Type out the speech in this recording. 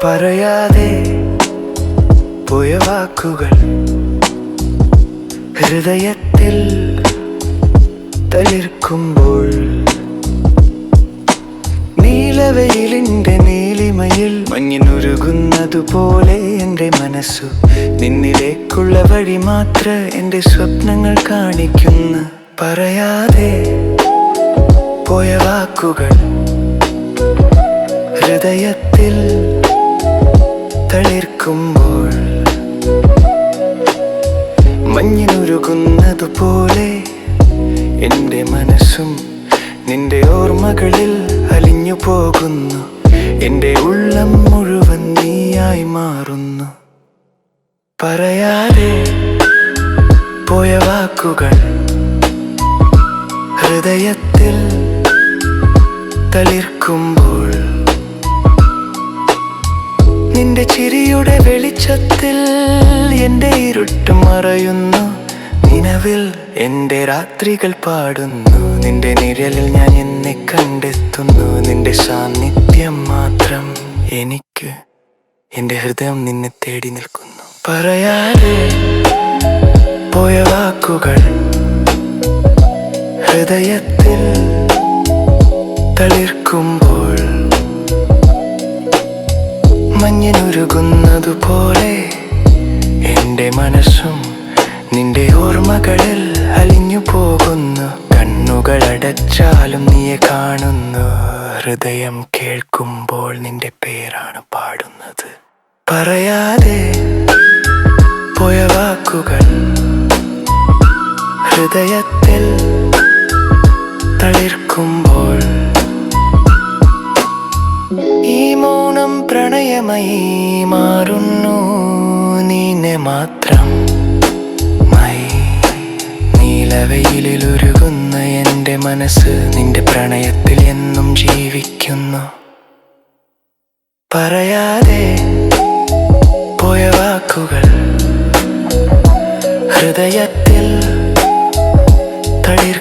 പറയാതെ പോയ വാക്കുകൾ ഹൃദയത്തിൽ തളിർക്കുമ്പോൾ, നീലവെയിലിന്റെ നീലിമയിൽ മഞ്ഞിനുരുകുന്നതുപോലെ എൻ്റെ മനസ്സു നിന്നിലേക്കുള്ള വഴി മാത്ര എൻ്റെ സ്വപ്നങ്ങൾ കാണിക്കുന്നു. പറയാതെ പോയ വാക്കുകൾ ഹൃദയത്തിൽ തളിർക്കുമ്പോൾ, മഞ്ഞിനുരുകുന്നതുപോലെ എൻ്റെ മനസ്സും നിന്റെ ഓർമ്മകളിൽ അലിഞ്ഞു പോകുന്നു. എൻ്റെ ഉള്ളം മുഴുവൻ നീയായി മാറുന്നു. പറയാതെ പോയ വാക്കുകൾ ഹൃദയത്തിൽ തളിർക്കുമ്പോൾ, നിന്റെ ചിരിയുടെ വെളിച്ചത്തിൽ എൻ്റെ ഇരുട്ട് മറയുന്നു. നിലവിൽ എൻ്റെ രാത്രികൾ പാടുന്നു. നിന്റെ നിഴലിൽ ഞാൻ എന്നെ കണ്ടെത്തുന്നു. നിന്റെ സാന്നിധ്യം മാത്രം എനിക്ക്, എൻ്റെ ഹൃദയം നിന്നെ തേടി നിൽക്കുന്നു. പറയാതെ പോയ വാക്കുകൾ ഹൃദയത്തിൽ തളിർക്കുമ്പോൾ, മഞ്ഞിനുരുകുന്നതുപോലെ എൻ്റെ മനസ്സും നിന്റെ ഓർമ്മകളിൽ അലിഞ്ഞു പോകുന്നു. കണ്ണുകൾ അടച്ചാലും നീയെ കാണുന്നു. ഹൃദയം കേൾക്കുമ്പോൾ നിന്റെ പേരാണ് പാടുന്നത്. പറയാതെ പോയ വാക്കുകൾ ഹൃദയത്തിൽ തളിർക്കുമ്പോൾ, ഈ മൗനം പ്രണയമായി മാറുന്നു. നിന്നെ മാത്രം നീലവെയിലുരുകുന്ന എൻ്റെ മനസ്സ് നിന്റെ പ്രണയത്തിൽ എന്നും ജീവിക്കുന്നു. പറയാതെ പോയ വാക്കുകൾ ഹൃദയത്തിൽ തളിർ